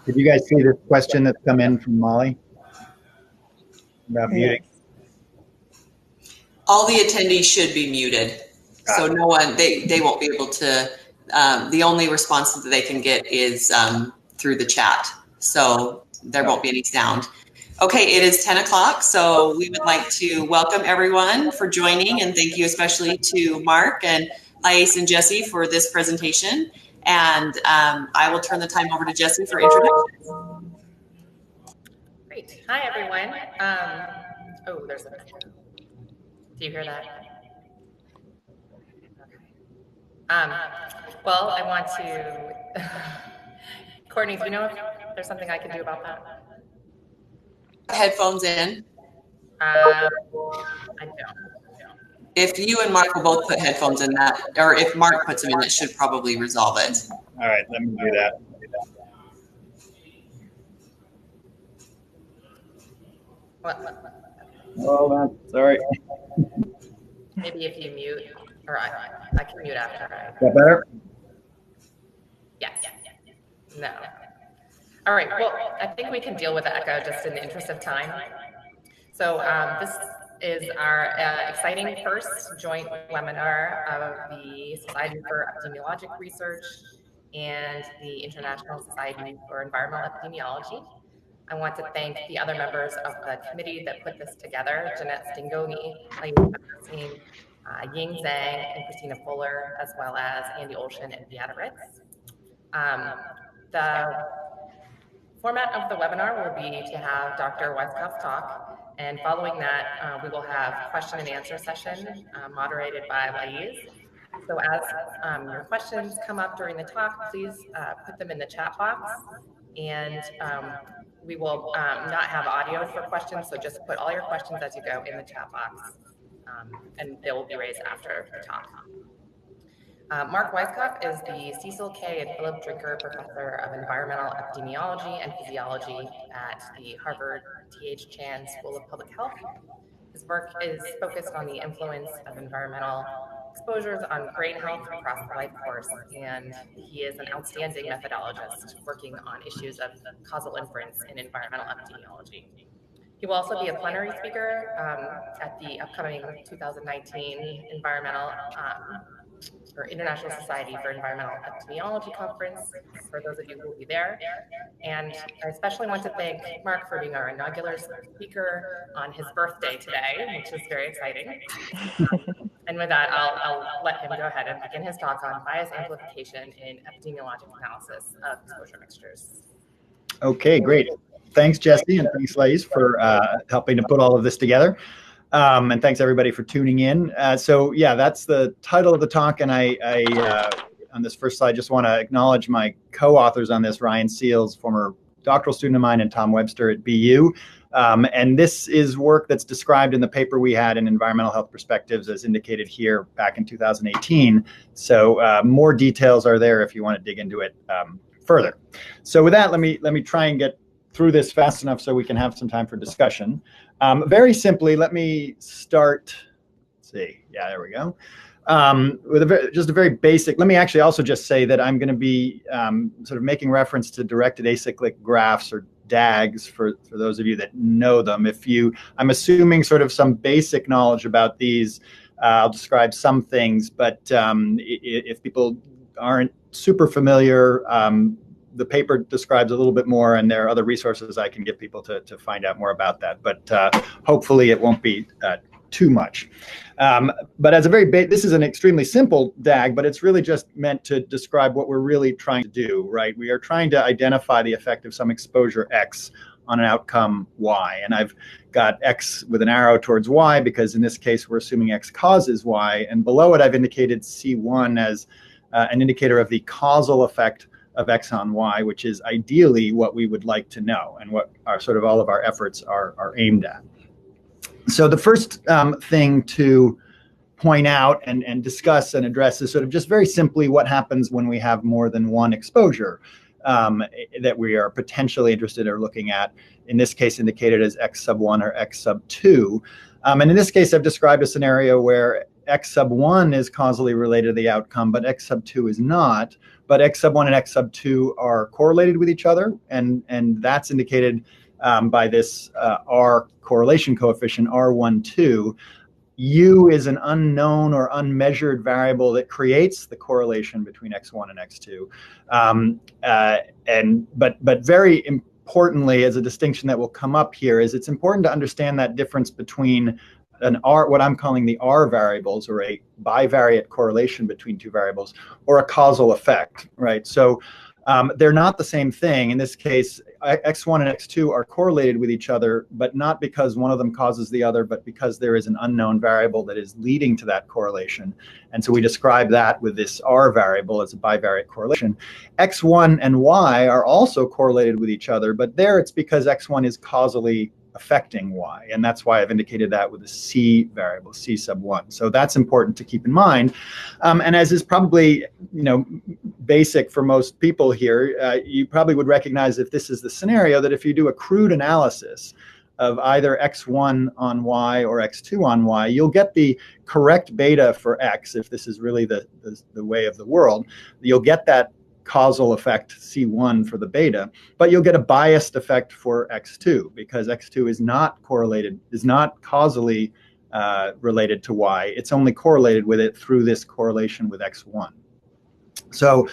Did you guys see this question that's come in from Molly about muting? All the attendees should be muted. So no one, they won't be able to, the only response that they can get is through the chat. So there won't be any sound. Okay, it is 10 o'clock. So we would like to welcome everyone for joining, and thank you especially to Marc and Lais and Jesse for this presentation. And I will turn the time over to Jesse for introductions. Great. Hi, everyone. Oh, there's a picture. Do you hear that? Okay. Well, I want to, Courtney, do you know if there's something I can do about that? Headphones in. I don't. If you and Marc will both put headphones in that, or if Marc puts them in, it should probably resolve it. All right, let me do that. Well, that's all right. Maybe if you mute, or I can mute after. Is that better? Yes. No. All right. Well, I think we can deal with the echo just in the interest of time. So this is our exciting first joint webinar of the Society for Epidemiologic Research and the International Society for Environmental Epidemiology. I want to thank the other members of the committee that put this together, Jeanette Stingoni, Ying Zhang, and Christina Fuller, as well as Andy Olshan and Beata Ritz. The format of the webinar will be to have Dr. Weisskopf talk, and following that, we will have question and answer session moderated by Lais. So as your questions come up during the talk, please put them in the chat box, and we will not have audio for questions, so just put all your questions as you go in the chat box, and they will be raised after the talk. Marc Weisskopf is the Cecil K. and Philip Drinker Professor of Environmental Epidemiology and Physiology at the Harvard T.H. Chan School of Public Health. His work is focused on the influence of environmental exposures on brain health across the life course, and he is an outstanding methodologist working on issues of causal inference in environmental epidemiology. He will also be a plenary speaker at the upcoming 2019 International Society for Environmental Epidemiology Conference, for those of you who will be there. And I especially want to thank Marc for being our inaugural speaker on his birthday today, which is very exciting. And with that, I'll let him go ahead and begin his talk on bias amplification in epidemiologic analysis of exposure mixtures. Okay, great. Thanks, Jesse, and thanks, Lais, for helping to put all of this together. And thanks, everybody, for tuning in. So, yeah, that's the title of the talk. And I on this first slide, just want to acknowledge my co-authors on this, Ryan Seals, former doctoral student of mine, and Tom Webster at BU. And this is work that's described in the paper we had in Environmental Health Perspectives, as indicated here back in 2018. So more details are there if you want to dig into it further. So with that, let me try and get through this fast enough so we can have some time for discussion. Very simply, let me start. Let's see. Yeah, there we go. With just a very basic. Let me actually also just say that I'm going to be sort of making reference to directed acyclic graphs, or DAGs, for those of you that know them. I'm assuming sort of some basic knowledge about these. I'll describe some things, but if people aren't super familiar, the paper describes a little bit more, and there are other resources I can give people to find out more about that. But hopefully it won't be too much. But as a this is an extremely simple DAG, but it's really just meant to describe what we're really trying to do, right? We are trying to identify the effect of some exposure X on an outcome Y. And I've got X with an arrow towards Y because in this case, we're assuming X causes Y. And below it, I've indicated C1 as an indicator of the causal effect of X on Y, which is ideally what we would like to know and what our sort of all of our efforts are aimed at. So the first thing to point out and discuss and address is sort of just very simply what happens when we have more than one exposure that we are potentially interested or looking at, in this case indicated as X sub 1 or X sub 2. And in this case, I've described a scenario where x sub 1 is causally related to the outcome, but x sub 2 is not. But x sub 1 and x sub 2 are correlated with each other, and that's indicated by this R correlation coefficient, R12. U is an unknown or unmeasured variable that creates the correlation between x1 and x2. But very importantly, as a distinction that will come up here, is it's important to understand that difference between an R, what I'm calling the R variables, or a bivariate correlation between two variables, or a causal effect, right? So they're not the same thing. In this case, x1 and x2 are correlated with each other, but not because one of them causes the other, but because there is an unknown variable that is leading to that correlation. And so we describe that with this R variable as a bivariate correlation. x1 and y are also correlated with each other, but there it's because x1 is causally affecting y, and that's why I've indicated that with a C variable, C sub 1. So that's important to keep in mind. And as is probably, basic for most people here, you probably would recognize, if this is the scenario, that if you do a crude analysis of either x1 on y or x2 on y, you'll get the correct beta for x, if this is really the way of the world. You'll get that causal effect C1 for the beta, but you'll get a biased effect for x2, because x2 is not correlated, is not causally related to y. It's only correlated with it through this correlation with x1. So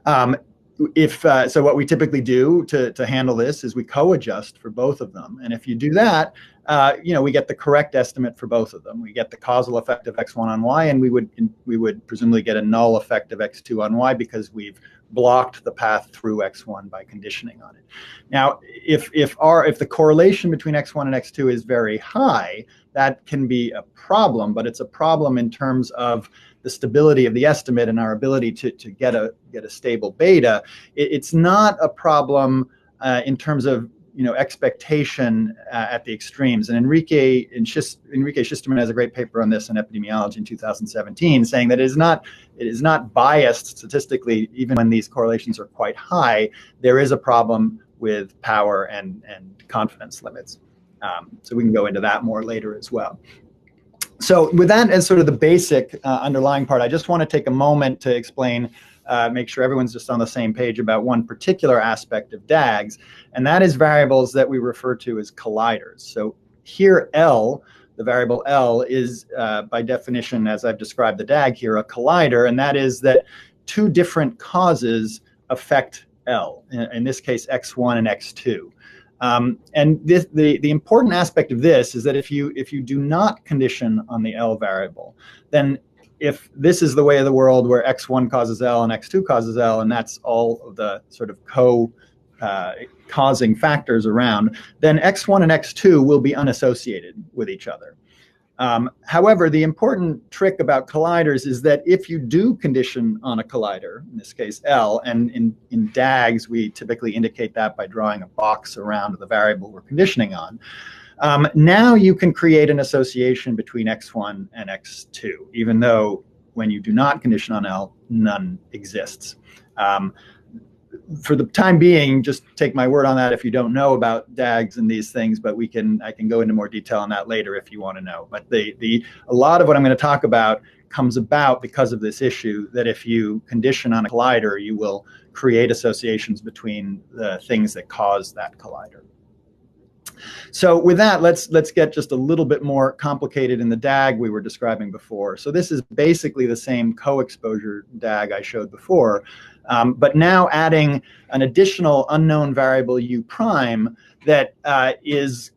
so what we typically do to handle this is we co-adjust for both of them. And if you do that, we get the correct estimate for both of them. We get the causal effect of x1 on y, and we would presumably get a null effect of x2 on y, because we've blocked the path through x1 by conditioning on it. Now, if the correlation between x1 and x2 is very high, that can be a problem, but it's a problem in terms of the stability of the estimate and our ability to get a stable beta. It's not a problem in terms of expectation at the extremes. And Enrique Schisterman has a great paper on this in Epidemiology in 2017, saying that it is not biased statistically, even when these correlations are quite high. There is a problem with power and confidence limits. So we can go into that more later as well. So with that as sort of the basic underlying part, I just want to take a moment to explain, make sure everyone's just on the same page about one particular aspect of DAGs, and that is variables that we refer to as colliders. So here L, the variable L, is by definition, as I've described the DAG here, a collider, and that is that two different causes affect L, in this case x1 and x2. And the important aspect of this is that if you do not condition on the L variable, then if this is the way of the world where x1 causes L and x2 causes L, and that's all of the sort of causing factors around, then x1 and x2 will be unassociated with each other. However, the important trick about colliders is that if you do condition on a collider, in this case L, and in DAGs we typically indicate that by drawing a box around the variable we're conditioning on, now you can create an association between x1 and x2, even though when you do not condition on L, none exists. For the time being, just take my word on that if you don't know about DAGs and these things, but I can go into more detail on that later if you want to know. But a lot of what I'm going to talk about comes about because of this issue, that if you condition on a collider, you will create associations between the things that cause that collider. So with that, let's get just a little bit more complicated in the DAG we were describing before. So this is basically the same co-exposure DAG I showed before, but now adding an additional unknown variable U prime that is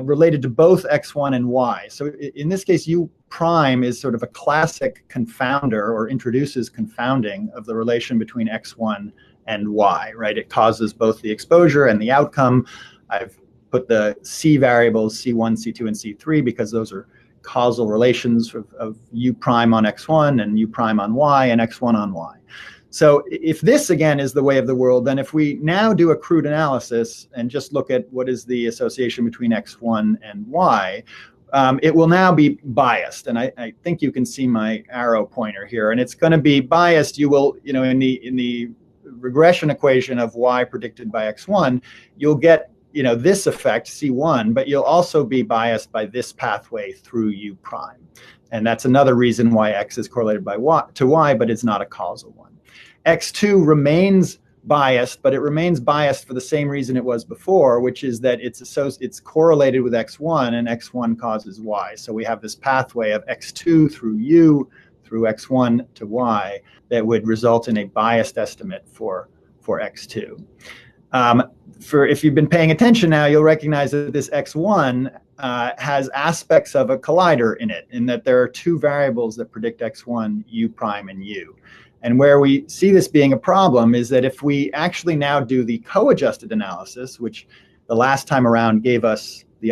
related to both x1 and y. So in this case, U prime is sort of a classic confounder, or introduces confounding of the relation between x1 and y, right? It causes both the exposure and the outcome. I've put the C variables, C1, C2, and C3, because those are causal relations of U prime on x1 and U prime on y and x1 on y. So if this, again, is the way of the world, then if we now do a crude analysis and just look at what is the association between x1 and y, it will now be biased. And I think you can see my arrow pointer here. And it's going to be biased. You will, in the regression equation of y predicted by x1, you'll get this effect, C1, but you'll also be biased by this pathway through U prime. And that's another reason why X is correlated to Y, but it's not a causal one. X2 remains biased, but it remains biased for the same reason it was before, which is that it's correlated with X1, and X1 causes Y. So we have this pathway of X2 through U through X1 to Y that would result in a biased estimate for X2. If you've been paying attention now, you'll recognize that this X1 has aspects of a collider in it, in that there are two variables that predict X1, U prime and U. And where we see this being a problem is that if we actually now do the co-adjusted analysis, which the last time around gave us the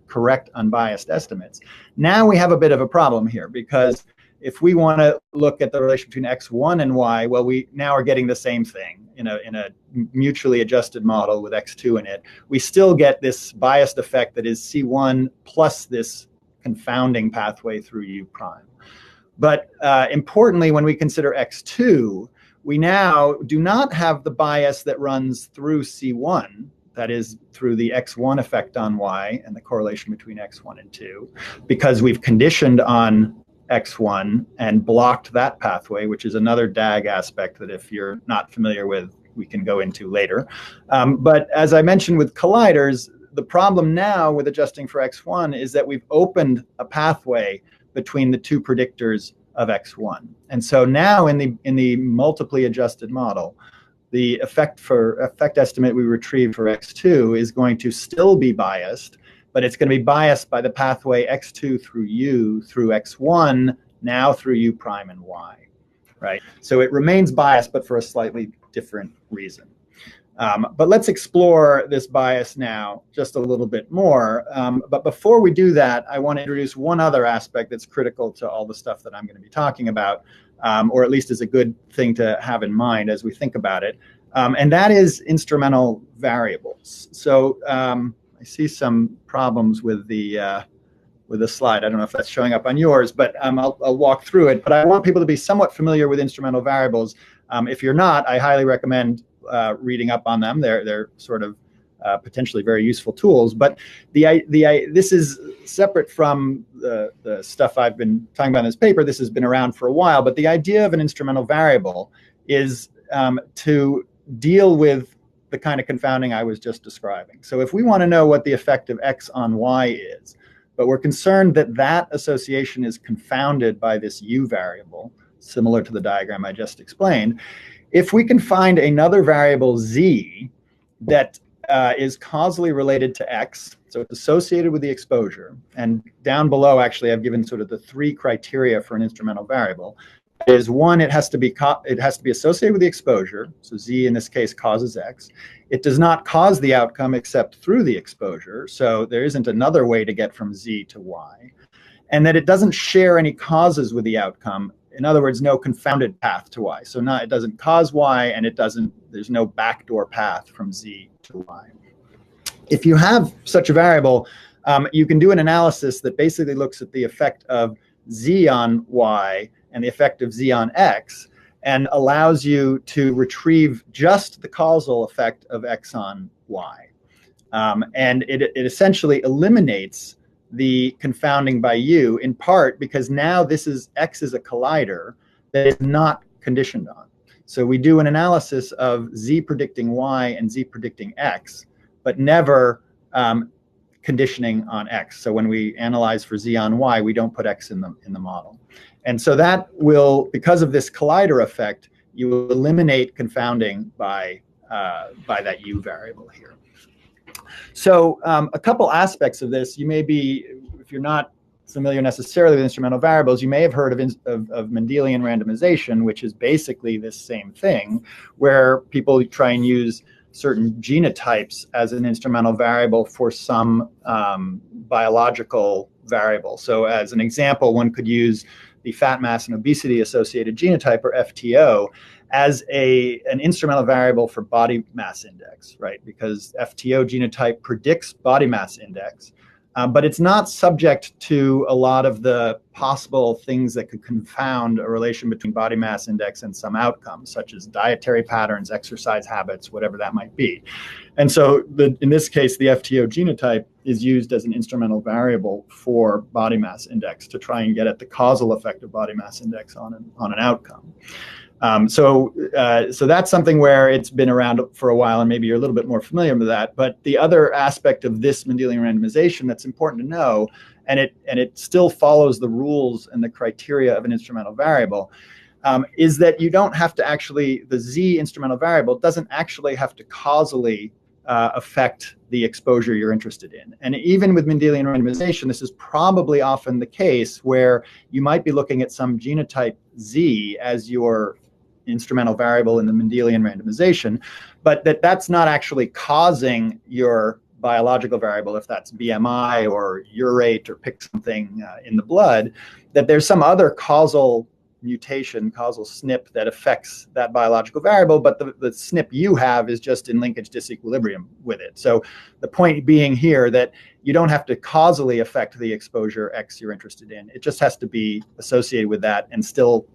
correct unbiased estimates, now we have a bit of a problem here, because if we want to look at the relation between X1 and Y, well, we now are getting the same thing in a mutually adjusted model with X2 in it. We still get this biased effect that is C1 plus this confounding pathway through U prime. But importantly, when we consider X2, we now do not have the bias that runs through C1, that is through the X1 effect on Y and the correlation between X1 and 2, because we've conditioned on X1 and blocked that pathway, which is another DAG aspect that if you're not familiar with, we can go into later. But as I mentioned with colliders, the problem now with adjusting for X1 is that we've opened a pathway between the two predictors of X1. And so now in the multiply adjusted model, the effect estimate we retrieve for X2 is going to still be biased, but it's going to be biased by the pathway X2 through U through X1, now through U prime and Y, right? So it remains biased, but for a slightly different reason. But let's explore this bias now just a little bit more. But before we do that, I want to introduce one other aspect that's critical to all the stuff that I'm going to be talking about, or at least is a good thing to have in mind as we think about it. And that is instrumental variables. So I see some problems with the slide. I don't know if that's showing up on yours, but I'll walk through it. But I want people to be somewhat familiar with instrumental variables. If you're not, I highly recommend reading up on them. They're sort of potentially very useful tools. But this is separate from the stuff I've been talking about in this paper. This has been around for a while. But the idea of an instrumental variable is to deal with the kind of confounding I was just describing. So if we want to know what the effect of X on Y is, but we're concerned that that association is confounded by this U variable, similar to the diagram I just explained, if we can find another variable Z that is causally related to X, so it's associated with the exposure, and down below actually I've given sort of the three criteria for an instrumental variable, is one, it has to be associated with the exposure, so Z in this case causes X. It does not cause the outcome except through the exposure, so there isn't another way to get from Z to Y. And that it doesn't share any causes with the outcome. In other words, no confounded path to Y. So it doesn't cause Y, and there's no backdoor path from Z to Y. If you have such a variable, you can do an analysis that basically looks at the effect of Z on Y and the effect of Z on X, and allows you to retrieve just the causal effect of X on Y. And it essentially eliminates the confounding by U, in part because now X is a collider that is not conditioned on. So we do an analysis of Z predicting Y and Z predicting X, but never conditioning on X. So when we analyze for Z on Y, we don't put X in the model. And so that will, because of this collider effect, you will eliminate confounding by that U variable here. So a couple aspects of this, you may be, if you're not familiar necessarily with instrumental variables, you may have heard of Mendelian randomization, which is basically this same thing, where people try and use certain genotypes as an instrumental variable for some biological variable. So as an example, one could use the fat mass and obesity associated genotype, or FTO, as an instrumental variable for body mass index, right? Because FTO genotype predicts body mass index, but it's not subject to a lot of the possible things that could confound a relation between body mass index and some outcomes, such as dietary patterns, exercise habits, whatever that might be. And so in this case, the FTO genotype is used as an instrumental variable for body mass index to try and get at the causal effect of body mass index on an outcome. So that's something where it's been around for a while, and maybe you're a little bit more familiar with that. But the other aspect of this Mendelian randomization that's important to know, and it still follows the rules and the criteria of an instrumental variable, is that you don't have to actually, the Z instrumental variable doesn't actually have to causally affect the exposure you're interested in. And even with Mendelian randomization, this is probably often the case where you might be looking at some genotype Z as your instrumental variable in the Mendelian randomization, but that's not actually causing your biological variable, if that's BMI or urate or pick something in the blood, that there's some other causal mutation, causal SNP that affects that biological variable, but the SNP you have is just in linkage disequilibrium with it. So the point being here that you don't have to causally affect the exposure X you're interested in. It just has to be associated with that and still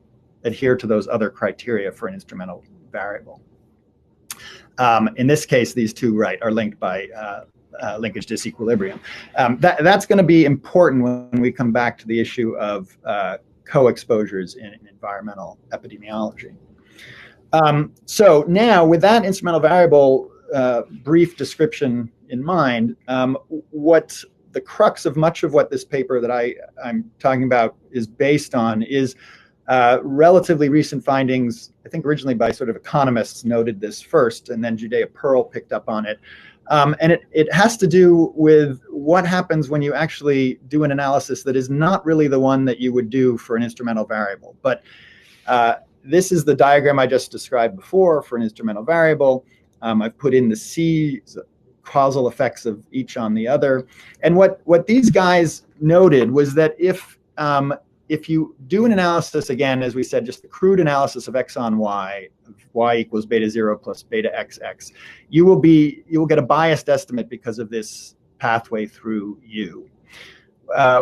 adhere to those other criteria for an instrumental variable. In this case, these two, are linked by linkage disequilibrium. That's going to be important when we come back to the issue of co-exposures in environmental epidemiology. So now, with that instrumental variable brief description in mind, what the crux of much of what this paper that I'm talking about is based on is relatively recent findings. I think originally by sort of economists noted this first, and then Judea Pearl picked up on it. And it has to do with what happens when you actually do an analysis that is not really the one that you would do for an instrumental variable. But this is the diagram I just described before for an instrumental variable. I've put in the C causal effects of each on the other. And what these guys noted was that if you do an analysis, again, as we said, just the crude analysis of X on Y, Y equals beta 0 plus beta XX, you will get a biased estimate because of this pathway through U.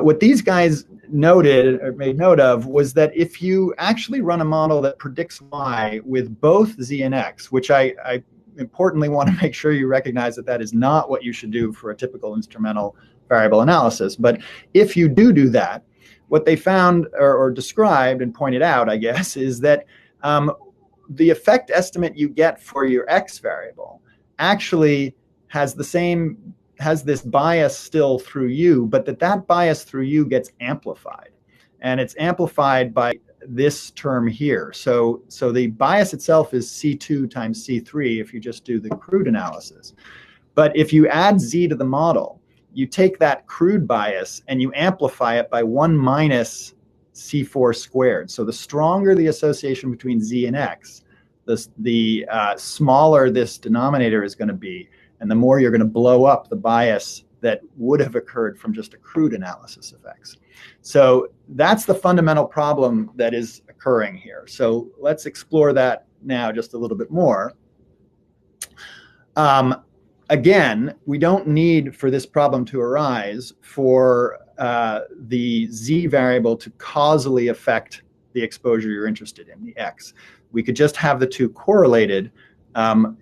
What these guys noted or made note of was that if you actually run a model that predicts Y with both Z and X, which I importantly want to make sure you recognize that is not what you should do for a typical instrumental variable analysis. But if you do that, what they found or described and pointed out, I guess, is that the effect estimate you get for your X variable actually has this bias still through U, but that bias through U gets amplified. And it's amplified by this term here. So the bias itself is C2 times C3 if you just do the crude analysis. But if you add Z to the model, you take that crude bias and you amplify it by 1 minus C4 squared. So the stronger the association between Z and X, the smaller this denominator is going to be, and the more you're going to blow up the bias that would have occurred from just a crude analysis of X. So that's the fundamental problem that is occurring here. So let's explore that now just a little bit more. Again, we don't need for this problem to arise for the Z variable to causally affect the exposure you're interested in, the X. We could just have the two correlated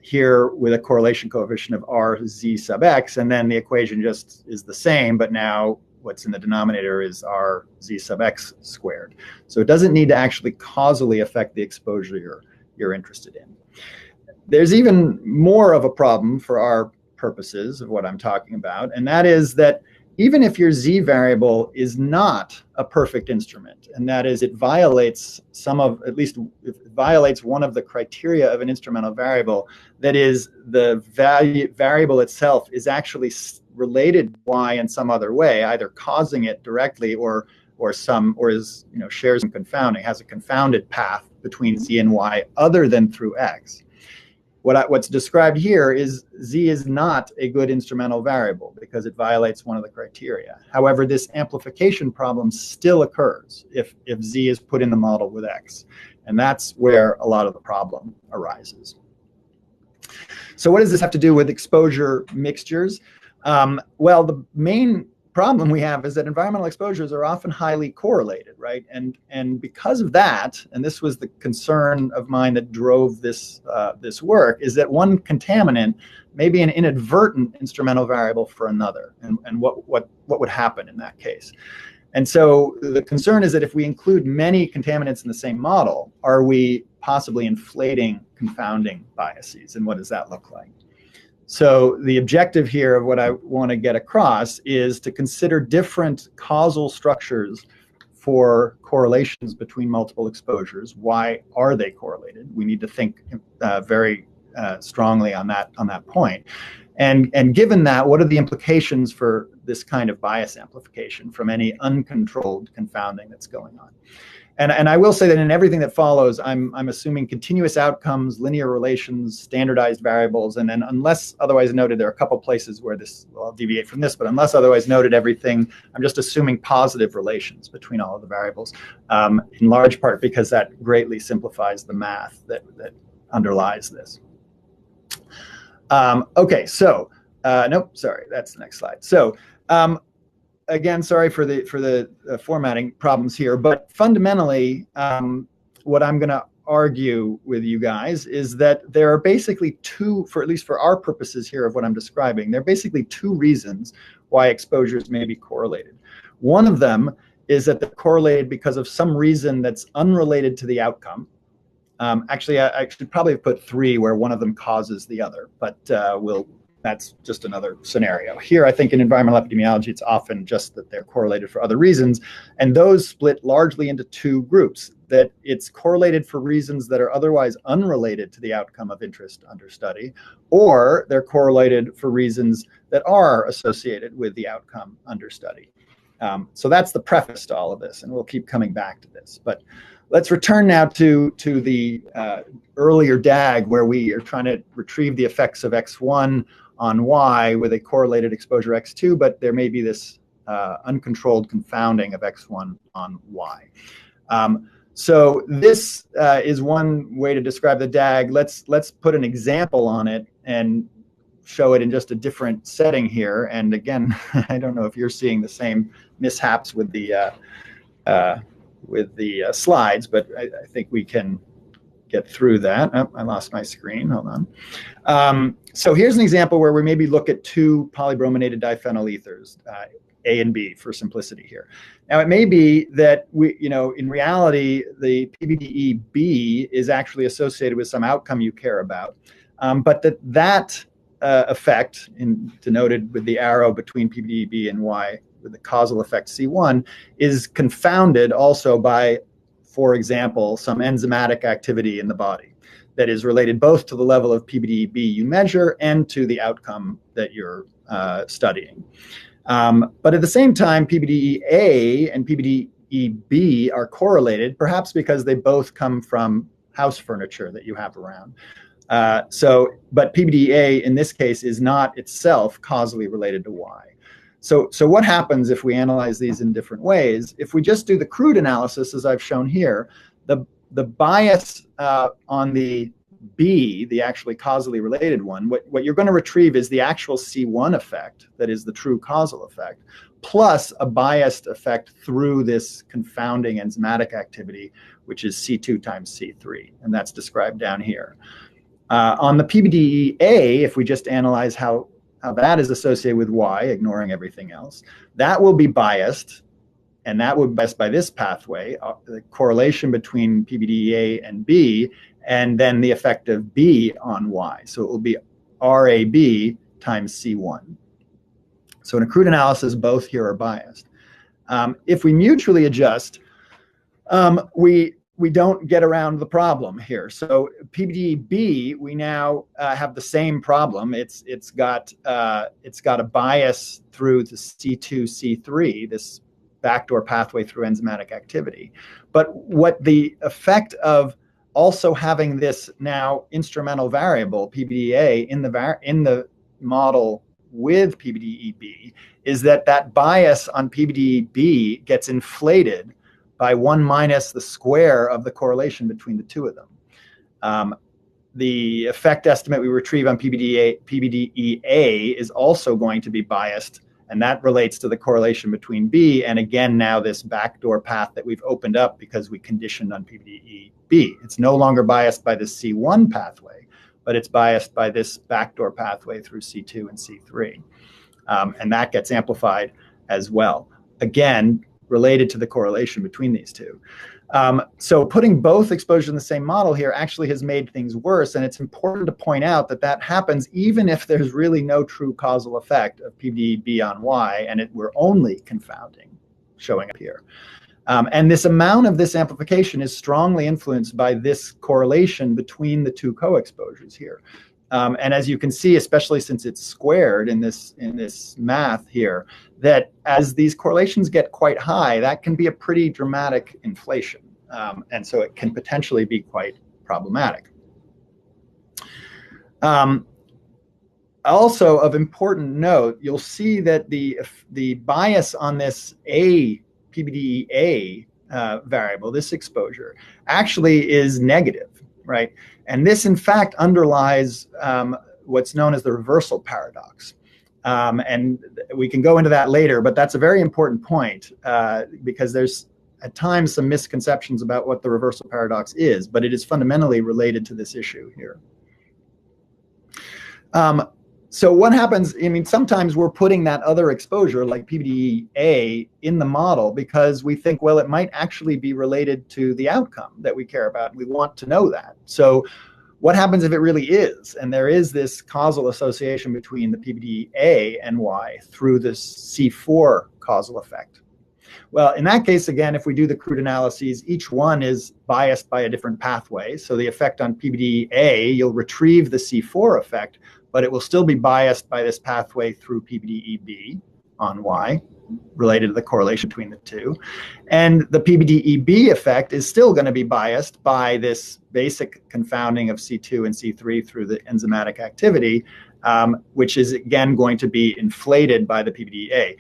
here with a correlation coefficient of RZ sub X, and then the equation just is the same, but now what's in the denominator is RZ sub X squared. So it doesn't need to actually causally affect the exposure you're interested in. There's even more of a problem for our purposes of what I'm talking about, and that is that even if your Z variable is not a perfect instrument, and that is it violates it violates one of the criteria of an instrumental variable, that is the variable itself is actually related to Y in some other way, either causing it directly or is shares some confounding, has a confounded path between Z and Y other than through X. What's described here is Z is not a good instrumental variable because it violates one of the criteria. However, this amplification problem still occurs if Z is put in the model with X. And that's where a lot of the problem arises. So what does this have to do with exposure mixtures? Well, the main problem we have is that environmental exposures are often highly correlated, right? And because of that, and this was the concern of mine that drove this this work, is that one contaminant may be an inadvertent instrumental variable for another, and what would happen in that case. And so the concern is that if we include many contaminants in the same model, are we possibly inflating confounding biases, and what does that look like? So the objective here of what I want to get across is to consider different causal structures for correlations between multiple exposures. Why are they correlated? We need to think very strongly on that point. And given that, what are the implications for this kind of bias amplification from any uncontrolled confounding that's going on? And I will say that in everything that follows, I'm assuming continuous outcomes, linear relations, standardized variables, and then unless otherwise noted, there are a couple places where this, well, I'll deviate from this, but unless otherwise noted, everything, I'm just assuming positive relations between all of the variables, in large part because that greatly simplifies the math that underlies this. Okay, so, nope, sorry, that's the next slide. So, again, sorry for the formatting problems here, but fundamentally, what I'm going to argue with you guys is that there are basically two, at least for our purposes here of what I'm describing, there are basically two reasons why exposures may be correlated. One of them is that they're correlated because of some reason that's unrelated to the outcome. Actually, I should probably have put three where one of them causes the other, but that's just another scenario. Here, I think in environmental epidemiology, it's often just that they're correlated for other reasons. And those split largely into two groups, that it's correlated for reasons that are otherwise unrelated to the outcome of interest under study, or they're correlated for reasons that are associated with the outcome under study. So that's the preface to all of this, and we'll keep coming back to this. But let's return now to the earlier DAG, where we are trying to retrieve the effects of X1 on Y with a correlated exposure X2, but there may be this uncontrolled confounding of X1 on Y. So this is one way to describe the DAG. Let's put an example on it and show it in just a different setting here. And again, I don't know if you're seeing the same mishaps with the slides, but I think we can get through that. Oh, I lost my screen. Hold on. So here's an example where we maybe look at two polybrominated diphenyl ethers, A and B, for simplicity here. Now, it may be that in reality, the PBDE B is actually associated with some outcome you care about, but that effect, denoted with the arrow between PBDE B and Y, with the causal effect C1, is confounded also by, for example, some enzymatic activity in the body that is related both to the level of PBDE-B you measure and to the outcome that you're studying. But at the same time, PBDE-A and PBDE-B are correlated, perhaps because they both come from house furniture that you have around. But PBDE-A in this case is not itself causally related to Y. So what happens if we analyze these in different ways? If we just do the crude analysis, as I've shown here, the bias on the B, the actually causally related one, what you're going to retrieve is the actual C1 effect, that is the true causal effect, plus a biased effect through this confounding enzymatic activity, which is C2 times C3, and that's described down here. On the PBDE-A, if we just analyze how that is associated with Y, ignoring everything else, that will be biased, and that would be biased by this pathway, the correlation between PBDE-A and B, and then the effect of B on Y. So it will be RAB times C1. So in a crude analysis, both here are biased. If we mutually adjust, we don't get around the problem here. So PBDE-B, we now have the same problem. It's got a bias through the C2, C3, this backdoor pathway through enzymatic activity. But what the effect of also having this now instrumental variable PBDE-A in the model with PBDE-B is that bias on PBDE-B gets inflated by 1 minus the square of the correlation between the two of them. The effect estimate we retrieve on PBDE-A is also going to be biased And that relates to the correlation between B and, again, now this backdoor path that we've opened up because we conditioned on PBDE B. It's no longer biased by the C1 pathway, but it's biased by this backdoor pathway through C2 and C3. And that gets amplified as well. Again, related to the correlation between these two. So putting both exposures in the same model here actually has made things worse. And it's important to point out that that happens even if there's really no true causal effect of PBDE B on Y, and we're only confounding showing up here. And this amount of this amplification is strongly influenced by this correlation between the two co-exposures here. And as you can see, especially since it's squared in this math here, that as these correlations get quite high, that can be a pretty dramatic inflation. And so it can potentially be quite problematic. Also of important note, you'll see that the bias on this PBDE variable, this exposure, actually is negative, right? And this, in fact, underlies what's known as the reversal paradox. And we can go into that later, but that's a very important point because there's at times some misconceptions about what the reversal paradox is, but it is fundamentally related to this issue here. So what happens, I mean, sometimes we're putting that other exposure, like PBDE-A, in the model because we think, well, it might actually be related to the outcome that we care about. We want to know that. So what happens if it really is? And there is this causal association between the PBDE-A and Y through this C4 causal effect. Well, in that case, again, if we do the crude analyses, each one is biased by a different pathway. So the effect on PBDE-A, you'll retrieve the C4 effect, but it will still be biased by this pathway through PBDE-B on Y, related to the correlation between the two. And the PBDE-B effect is still going to be biased by this basic confounding of C2 and C3 through the enzymatic activity, which is, again, going to be inflated by the PBDE-A.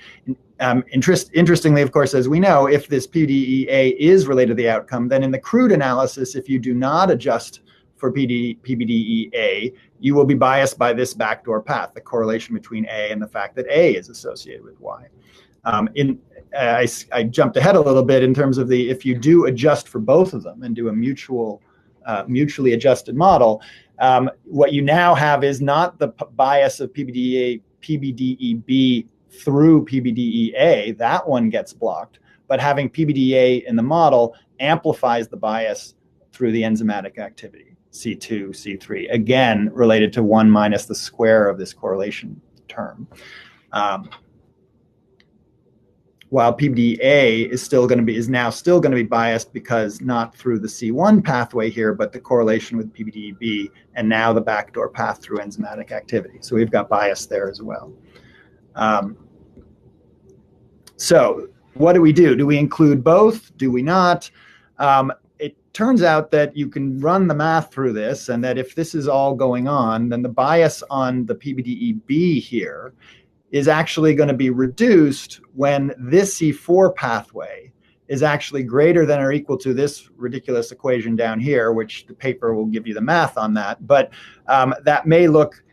Interestingly, of course, as we know, if this PBDE-A is related to the outcome, then in the crude analysis, if you do not adjust for PBDE-A, you will be biased by this backdoor path, the correlation between A and the fact that A is associated with Y. I jumped ahead a little bit in terms of if you do adjust for both of them and do a mutually adjusted model, what you now have is not the bias of PBDE-B through PBDE-A, that one gets blocked, but having PBDE-A in the model amplifies the bias through the enzymatic activity. C2, C3, again, related to 1 minus the square of this correlation term. While PBDE-A is now still going to be biased because not through the C1 pathway here, but the correlation with PBDE-B and now the backdoor path through enzymatic activity. So we've got bias there as well. So what do we do? Do we include both? Do we not? Turns out that you can run the math through this, and that if this is all going on, then the bias on the PBDE-B here is actually going to be reduced when this C4 pathway is actually greater than or equal to this ridiculous equation down here, which the paper will give you the math on that. But that may look,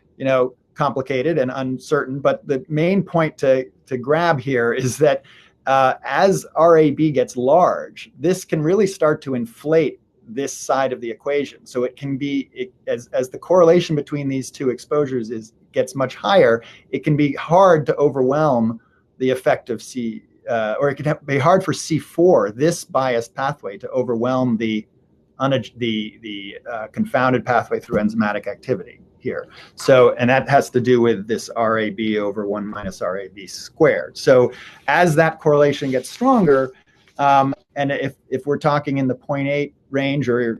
complicated and uncertain. But the main point to grab here is that as RAB gets large, this can really start to inflate this side of the equation. So it can be, as the correlation between these two exposures gets much higher, it can be hard to overwhelm the effect of or it can be hard for C4, this biased pathway, to overwhelm the confounded pathway through enzymatic activity here. So, and that has to do with this RAB over 1 minus RAB squared. So as that correlation gets stronger, and if we're talking in the 0.8 range or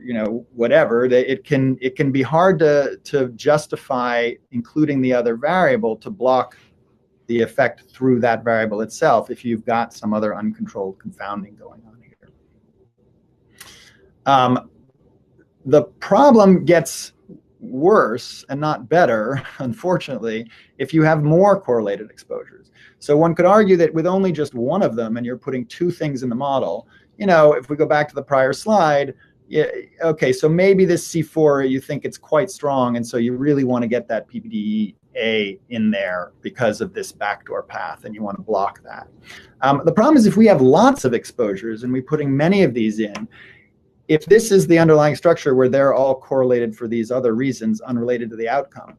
whatever, it can be hard to justify including the other variable to block the effect through that variable itself if you've got some other uncontrolled confounding going on here. The problem gets worse and not better, unfortunately, if you have more correlated exposures. So one could argue that with only just one of them and you're putting two things in the model, if we go back to the prior slide, yeah, okay, so maybe this C4, you think it's quite strong, and so you really want to get that PBDE in there because of this backdoor path, and you want to block that. The problem is if we have lots of exposures and we're putting many of these in, if this is the underlying structure where they're all correlated for these other reasons unrelated to the outcome,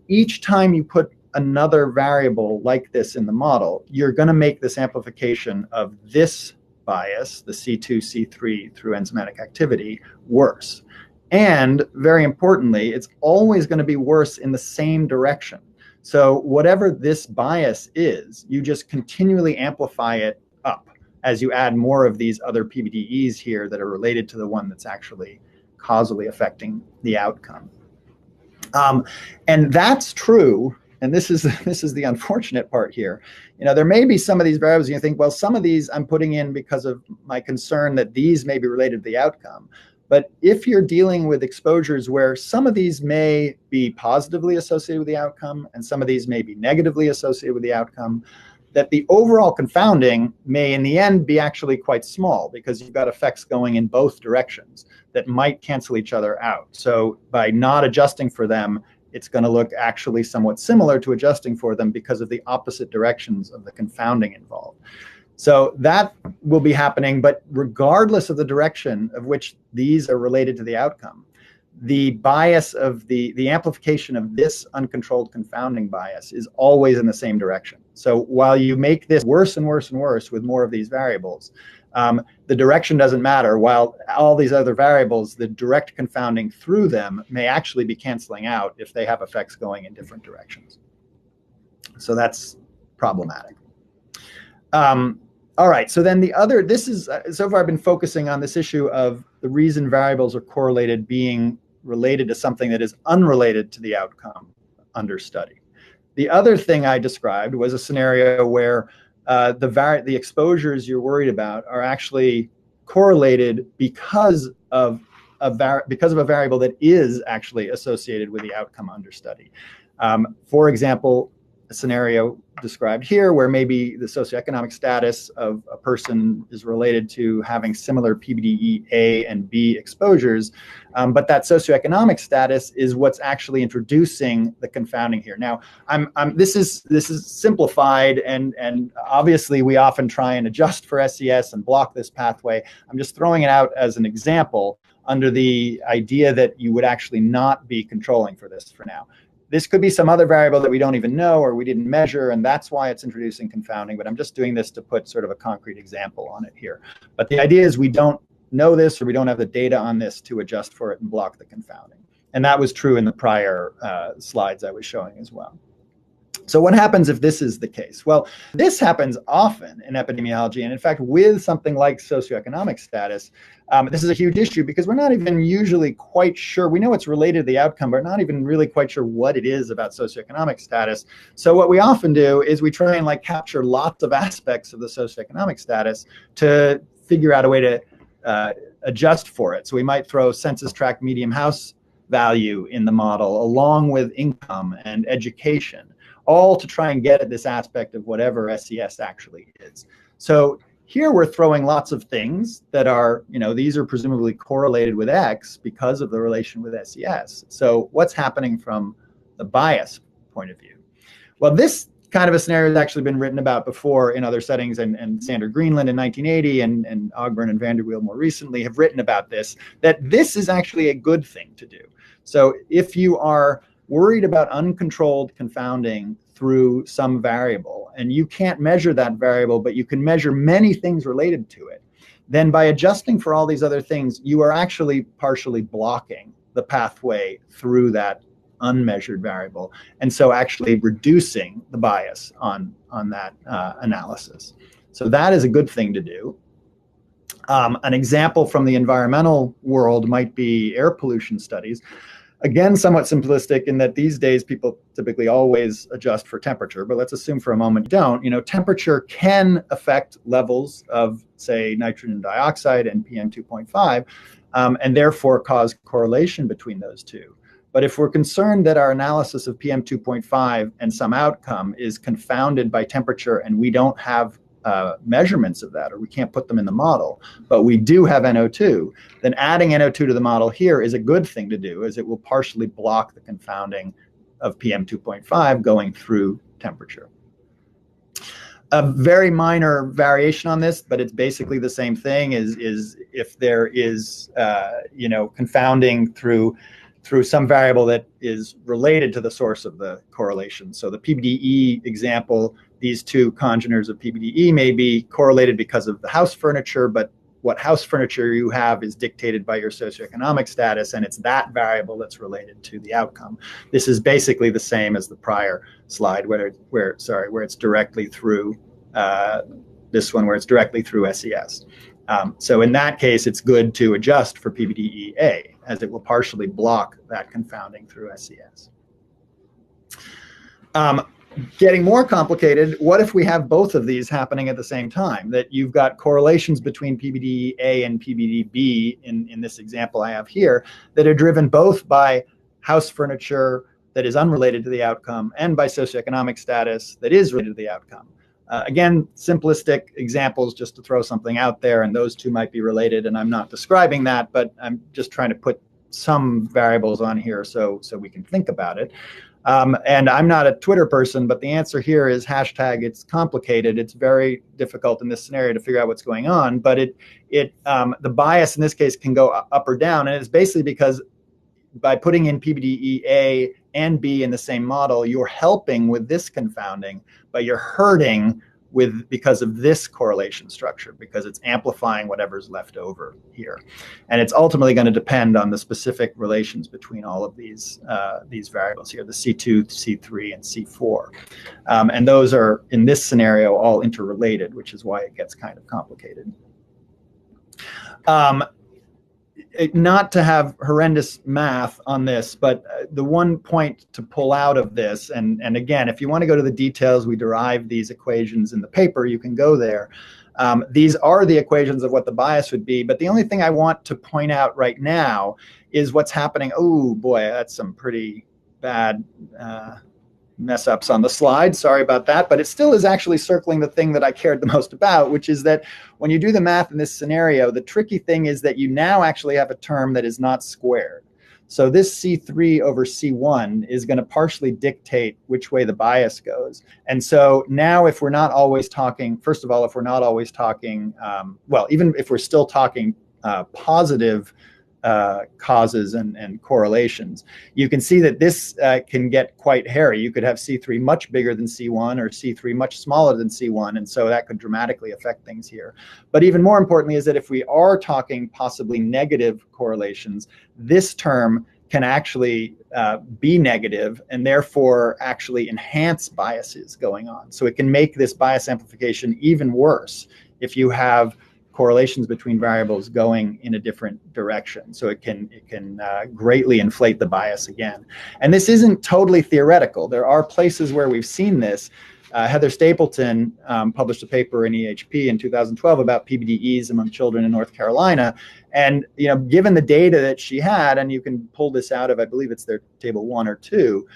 each time you put another variable like this in the model, you're going to make this amplification of this bias, the C2, C3 through enzymatic activity, worse. And very importantly, it's always going to be worse in the same direction. So whatever this bias is, you just continually amplify it up as you add more of these other PBDEs here that are related to the one that's actually causally affecting the outcome. And that's true. And this is the unfortunate part here. You know, there may be some of these variables you think, well, some of these I'm putting in because of my concern that these may be related to the outcome. But if you're dealing with exposures where some of these may be positively associated with the outcome and some of these may be negatively associated with the outcome, that the overall confounding may in the end be actually quite small because you've got effects going in both directions that might cancel each other out. So by not adjusting for them, it's going to look actually somewhat similar to adjusting for them because of the opposite directions of the confounding involved. So that will be happening, but regardless of the direction of which these are related to the outcome, the bias of the amplification of this uncontrolled confounding bias is always in the same direction. So while you make this worse and worse and worse with more of these variables, the direction doesn't matter. While all these other variables, the direct confounding through them may actually be canceling out if they have effects going in different directions. So that's problematic. All right, so then the other, this is, so far I've been focusing on this issue of the reason variables are correlated being related to something that is unrelated to the outcome under study. The other thing I described was a scenario where the exposures you're worried about are actually correlated because of a variable that is actually associated with the outcome under study. For example, a scenario described here where maybe the socioeconomic status of a person is related to having similar PBDE A and B exposures, but that socioeconomic status is what's actually introducing the confounding here. Now, this is simplified, and obviously we often try and adjust for SES and block this pathway. I'm just throwing it out as an example under the idea that you would actually not be controlling for this for now. This could be some other variable that we don't even know or we didn't measure, and that's why it's introducing confounding, but I'm just doing this to put sort of a concrete example on it here. But the idea is we don't know this or we don't have the data on this to adjust for it and block the confounding. And that was true in the prior slides I was showing as well. So what happens if this is the case? Well, this happens often in epidemiology, and in fact, with something like socioeconomic status, this is a huge issue because we're not even usually quite sure. We know it's related to the outcome, but not even really quite sure what it is about socioeconomic status. So what we often do is we try and capture lots of aspects of the socioeconomic status to figure out a way to adjust for it. So we might throw census tract median house value in the model along with income and education, all to try and get at this aspect of whatever SES actually is. So here we're throwing lots of things that are, these are presumably correlated with X because of the relation with SES. So what's happening from the bias point of view? Well, this kind of a scenario has actually been written about before in other settings, and Sander Greenland in 1980 and Ogburn and Vanderweel more recently have written about this, that this is actually a good thing to do. So if you are worried about uncontrolled confounding through some variable, and you can't measure that variable, but you can measure many things related to it, then by adjusting for all these other things, you are actually partially blocking the pathway through that unmeasured variable, and so actually reducing the bias on that analysis. So that is a good thing to do. An example from the environmental world might be air pollution studies. Again, somewhat simplistic in that these days people typically always adjust for temperature, but let's assume for a moment you don't. Temperature can affect levels of, say, nitrogen dioxide and PM2.5, and therefore cause correlation between those two. But if we're concerned that our analysis of PM2.5 and some outcome is confounded by temperature and we don't have measurements of that, or we can't put them in the model, but we do have NO2, then adding NO2 to the model here is a good thing to do, as it will partially block the confounding of PM2.5 going through temperature. A very minor variation on this, but it's basically the same thing, is if there is confounding through some variable that is related to the source of the correlation. So the PBDE example, these two congeners of PBDE may be correlated because of the house furniture, but what house furniture you have is dictated by your socioeconomic status, and it's that variable that's related to the outcome. This is basically the same as the prior slide, where it's directly through this one, where it's directly through SES. So in that case, it's good to adjust for PBDE-A, as it will partially block that confounding through SES. Getting more complicated, what if we have both of these happening at the same time? That you've got correlations between PBDE-A and PBDE-B in this example I have here, that are driven both by house furniture that is unrelated to the outcome and by socioeconomic status that is related to the outcome. Again, simplistic examples just to throw something out there, and those two might be related, and I'm not describing that, but I'm just trying to put some variables on here so we can think about it. And I'm not a Twitter person, but the answer here is hashtag it's complicated. It's very difficult in this scenario to figure out what's going on, but the bias in this case can go up or down, and it's basically because by putting in PBDE-A and B in the same model, you're helping with this confounding, but you're hurting because of this correlation structure, because it's amplifying whatever's left over here. And it's ultimately going to depend on the specific relations between all of these variables here, the C2, C3, and C4. And those are, in this scenario, all interrelated, which is why it gets kind of complicated. Not to have horrendous math on this, but the one point to pull out of this, and again, if you want to go to the details, we derive these equations in the paper, you can go there. These are the equations of what the bias would be, but the only thing I want to point out right now is what's happening. Oh boy, that's some pretty bad mess ups on the slide. Sorry about that, but it still is actually circling the thing that I cared the most about, which is that when you do the math in this scenario, the tricky thing is that you now actually have a term that is not squared. So this C3 over C1 is going to partially dictate which way the bias goes. And so now if we're not always talking, first of all, if we're not always talking, well, even if we're still talking positive causes and correlations, you can see that this can get quite hairy. You could have C3 much bigger than C1 or C3 much smaller than C1, and so that could dramatically affect things here. But even more importantly is that if we are talking possibly negative correlations, this term can actually be negative and therefore actually enhance biases going on. So it can make this bias amplification even worse if you have correlations between variables going in a different direction. So it can greatly inflate the bias again. And this isn't totally theoretical. There are places where we've seen this. Heather Stapleton published a paper in EHP in 2012 about PBDEs among children in North Carolina. And given the data that she had, and you can pull this out of, I believe it's their table 1 or 2,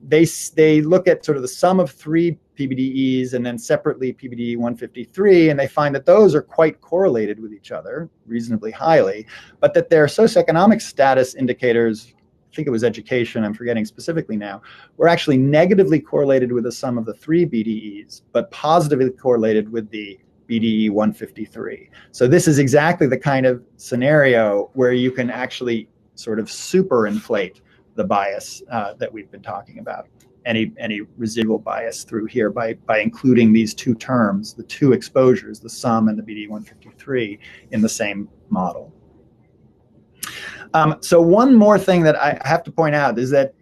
they look at sort of the sum of 3 PBDEs and then separately PBDE 153, and they find that those are quite correlated with each other reasonably highly, but that their socioeconomic status indicators, I think it was education, I'm forgetting specifically now, were actually negatively correlated with the sum of the 3 BDEs, but positively correlated with the BDE 153. So this is exactly the kind of scenario where you can actually sort of superinflate the bias that we've been talking about, any residual bias through here by including these two terms, the two exposures, the sum and the BDE 153 in the same model. So one more thing that I have to point out is that,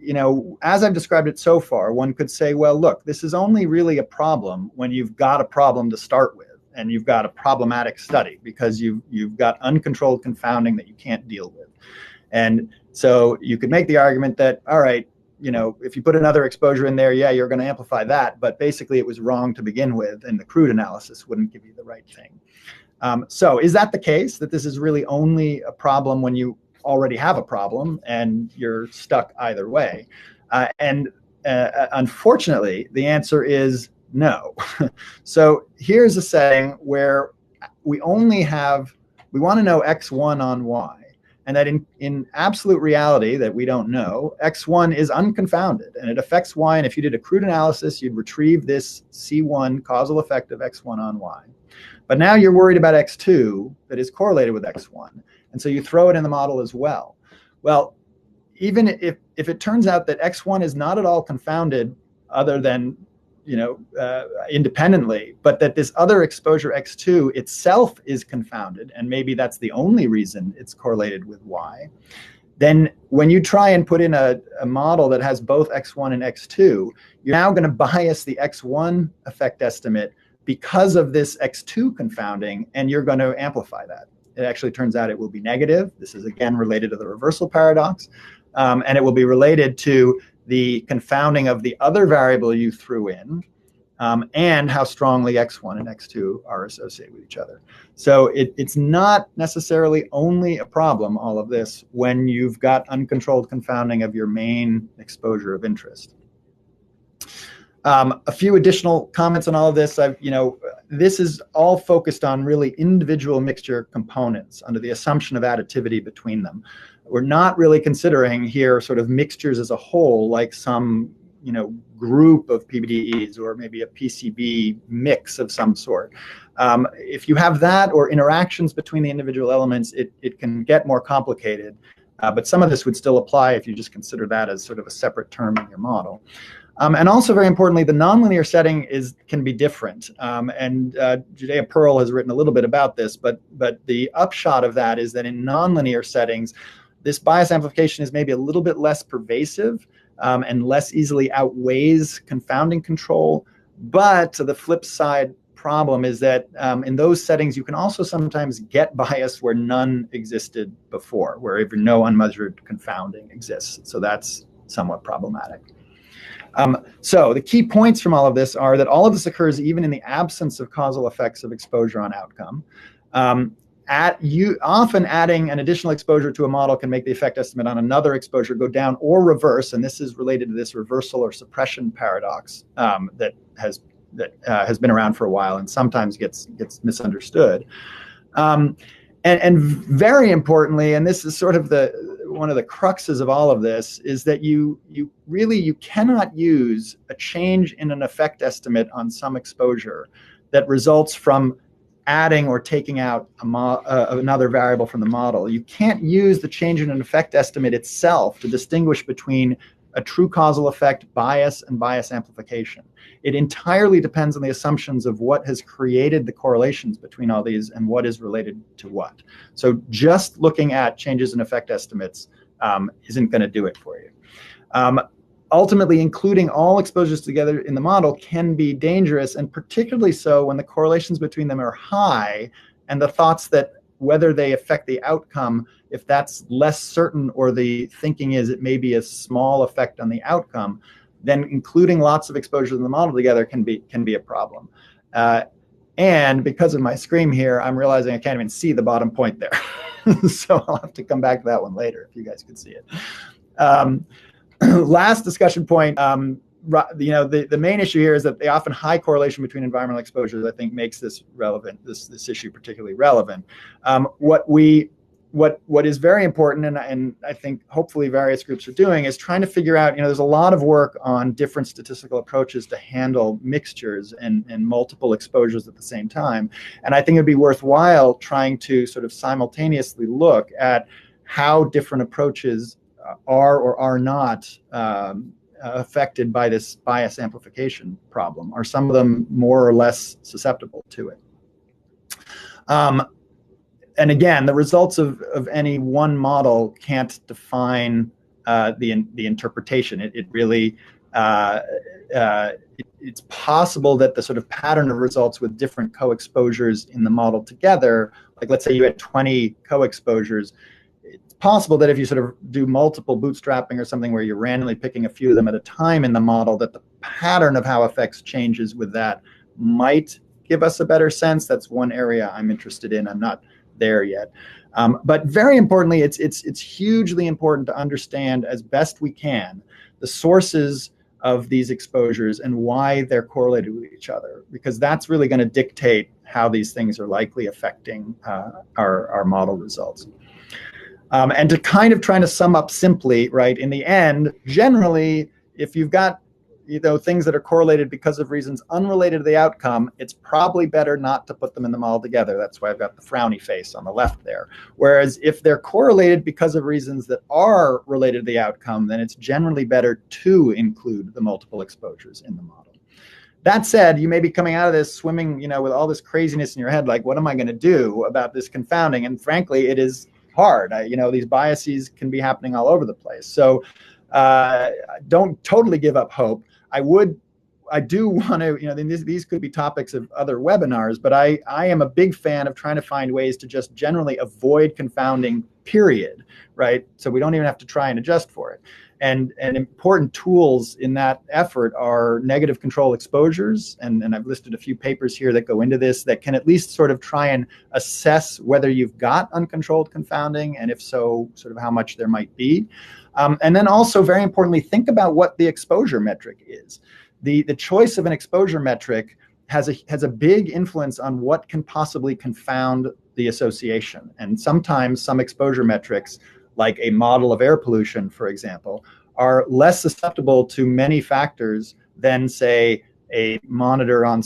as I've described it so far, one could say, well, look, this is only really a problem when you've got a problem to start with and you've got a problematic study because you've got uncontrolled confounding that you can't deal with. And so you could make the argument that, all right, if you put another exposure in there, yeah, you're going to amplify that. But basically, it was wrong to begin with, and the crude analysis wouldn't give you the right thing. So is that the case, that this is really only a problem when you already have a problem and you're stuck either way? And unfortunately, the answer is No. So here's a setting where we want to know x1 on y. And that in absolute reality that we don't know, x1 is unconfounded and it affects y. And if you did a crude analysis, you'd retrieve this C1 causal effect of x1 on y. But now you're worried about x2 that is correlated with x1. And so you throw it in the model as well. Well, even if it turns out that x1 is not at all confounded other than independently, but that this other exposure x2 itself is confounded, and maybe that's the only reason it's correlated with y, then when you try and put in a model that has both x1 and x2, you're now going to bias the x1 effect estimate because of this x2 confounding, and you're going to amplify that. It actually turns out it will be negative. This is again related to the reversal paradox, and it will be related to the confounding of the other variable you threw in, and how strongly x1 and x2 are associated with each other. So it's not necessarily only a problem, all of this, when you've got uncontrolled confounding of your main exposure of interest. A few additional comments on all of this. This is all focused on really individual mixture components under the assumption of additivity between them. We're not really considering here sort of mixtures as a whole, like some group of PBDEs or maybe a PCB mix of some sort. If you have that or interactions between the individual elements, it can get more complicated. But some of this would still apply if you just consider that as sort of a separate term in your model. And also, very importantly, the nonlinear setting can be different. Judea Pearl has written a little bit about this, but the upshot of that is that in nonlinear settings, this bias amplification is maybe a little bit less pervasive and less easily outweighs confounding control. But the flip side problem is that in those settings, you can also sometimes get bias where none existed before, where even no unmeasured confounding exists. So that's somewhat problematic. So the key points from all of this are that all of this occurs even in the absence of causal effects of exposure on outcome. Often adding an additional exposure to a model can make the effect estimate on another exposure go down or reverse, and this is related to this reversal or suppression paradox that has been around for a while and sometimes gets misunderstood. And very importantly, and this is sort of one of the cruxes of all of this, is that you cannot use a change in an effect estimate on some exposure that results from adding or taking out another variable from the model. You can't use the change in an effect estimate itself to distinguish between a true causal effect bias and bias amplification. It entirely depends on the assumptions of what has created the correlations between all these and what is related to what. So just looking at changes in effect estimates isn't going to do it for you. Ultimately, including all exposures together in the model can be dangerous, and particularly so when the correlations between them are high and the thoughts that whether they affect the outcome, if that's less certain or the thinking is it may be a small effect on the outcome, then including lots of exposures in the model together can be a problem. And because of my screen here, I'm realizing I can't even see the bottom point there. So I'll have to come back to that one later if you guys could see it. Last discussion point, the main issue here is that the often high correlation between environmental exposures, I think, makes this relevant, this issue particularly relevant. What is very important, and I think hopefully various groups are doing, is trying to figure out, there's a lot of work on different statistical approaches to handle mixtures and multiple exposures at the same time. And I think it'd be worthwhile trying to sort of simultaneously look at how different approaches are or are not affected by this bias amplification problem. Are some of them more or less susceptible to it? And again, the results of any one model can't define the interpretation. It really, it's possible that the sort of pattern of results with different co-exposures in the model together, like let's say you had 20 co-exposures, it's possible that if you sort of do multiple bootstrapping or something where you're randomly picking a few of them at a time in the model, that the pattern of how effects changes with that might give us a better sense. That's one area I'm interested in. I'm not there yet. But very importantly, it's hugely important to understand as best we can the sources of these exposures and why they're correlated with each other, because that's really going to dictate how these things are likely affecting our model results. And to kind of trying to sum up simply, right, in the end, generally, if you've got things that are correlated because of reasons unrelated to the outcome, it's probably better not to put them in the model together. That's why I've got the frowny face on the left there. Whereas if they're correlated because of reasons that are related to the outcome, then it's generally better to include the multiple exposures in the model. That said, you may be coming out of this swimming, with all this craziness in your head, like, what am I going to do about this confounding? And frankly, it is hard. These biases can be happening all over the place. So don't totally give up hope. I do want to, these could be topics of other webinars, but I am a big fan of trying to find ways to just generally avoid confounding, period, right? So we don't even have to try and adjust for it. And important tools in that effort are negative control exposures. And I've listed a few papers here that go into this that can at least sort of try and assess whether you've got uncontrolled confounding, and if so, sort of how much there might be. And then also, very importantly, think about what the exposure metric is. The choice of an exposure metric has a big influence on what can possibly confound the association. And sometimes some exposure metrics, like a model of air pollution, for example, are less susceptible to many factors than, say, a monitor on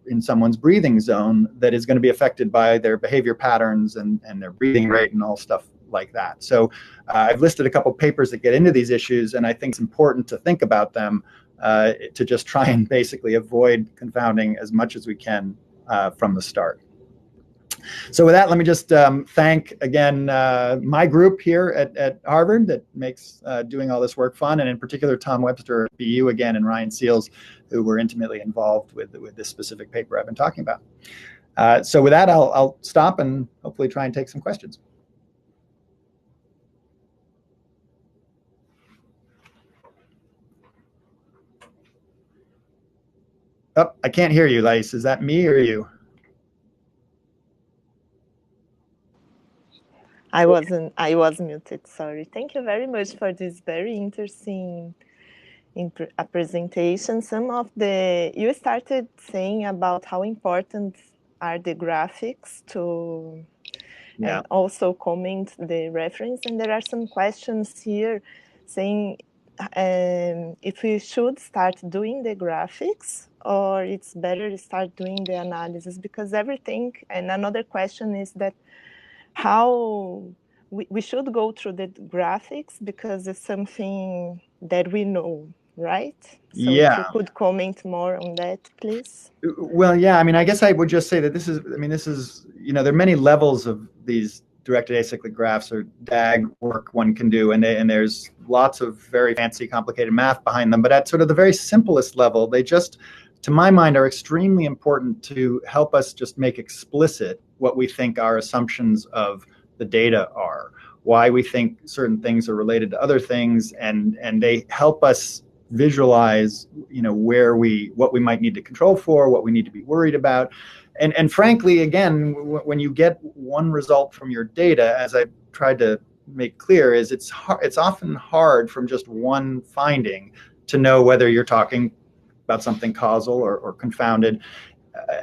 in someone's breathing zone that is going to be affected by their behavior patterns and their breathing rate and all stuff like that. So I've listed a couple papers that get into these issues, and I think it's important to think about them to just try and basically avoid confounding as much as we can from the start. So with that, let me just thank again my group here at Harvard that makes doing all this work fun, and in particular Tom Webster at BU again, and Ryan Seals, who were intimately involved with this specific paper I've been talking about. So with that, I'll stop and hopefully try and take some questions. Oh, I can't hear you, Lais. Is that me or you? I was muted, sorry. Thank you very much for this very interesting presentation. You started saying about how important are the graphics to, and also comment the reference. And there are some questions here saying if we should start doing the graphics, or it's better to start doing the analysis, because everything. And another question is that how we should go through the graphics, because it's something that we know, right? So if you could comment more on that, please. Well, yeah, I mean, I guess I would just say that this is, there are many levels of these directed acyclic graphs or DAG work one can do, and there's lots of very fancy, complicated math behind them. But at sort of the very simplest level, they just, to my mind, are extremely important to help us just make explicit what we think our assumptions of the data are, why we think certain things are related to other things, and they help us visualize, what we might need to control for, what we need to be worried about. And frankly, again, when you get one result from your data, as I tried to make clear, is it's often hard from just one finding to know whether you're talking about something causal or confounded,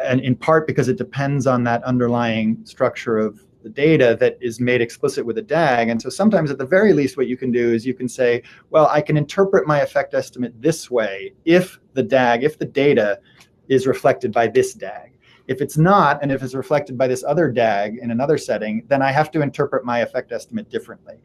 and in part because it depends on that underlying structure of the data that is made explicit with a DAG. And so sometimes at the very least what you can do is you can say, well, I can interpret my effect estimate this way if the data is reflected by this DAG. If it's not, and if it's reflected by this other DAG in another setting, then I have to interpret my effect estimate differently.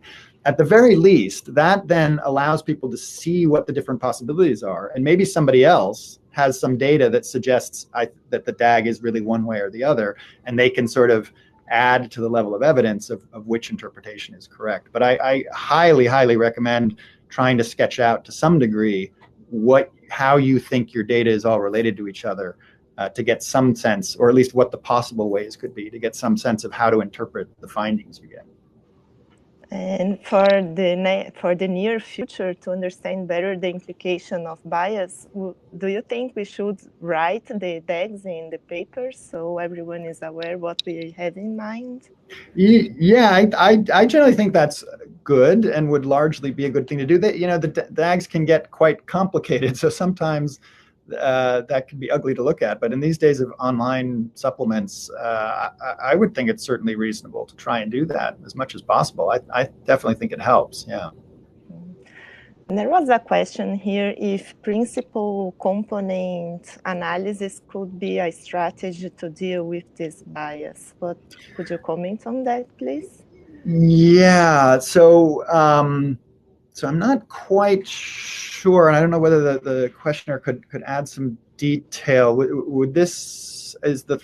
At the very least, that then allows people to see what the different possibilities are. And maybe somebody else has some data that suggests that the DAG is really one way or the other, and they can sort of add to the level of evidence of which interpretation is correct. But I highly, highly recommend trying to sketch out to some degree how you think your data is all related to each other, to get some sense, or at least what the possible ways could be, to get some sense of how to interpret the findings you get. And for the near future, to understand better the implication of bias, do you think we should write the DAGs in the papers so everyone is aware what we have in mind? Yeah, I generally think that's good and would largely be a good thing to do. That, you know, the DAGs can get quite complicated, so sometimes that can be ugly to look at. But in these days of online supplements, I would think it's certainly reasonable to try and do that as much as possible. I definitely think it helps. Yeah. There was a question here if principal component analysis could be a strategy to deal with this bias. But could you comment on that, please? Yeah. So so I'm not quite sure, and I don't know whether the questioner could add some detail. Would this is the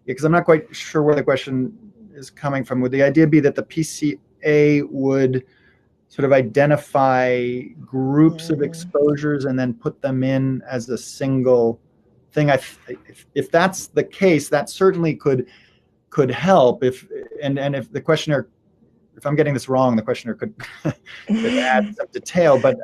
because I'm not quite sure where the question is coming from. Would the idea be that the PCA would sort of identify groups of exposures and then put them in as a single thing? If that's the case, that certainly could help. If the questioner, if I'm getting this wrong, the questioner could add some detail. But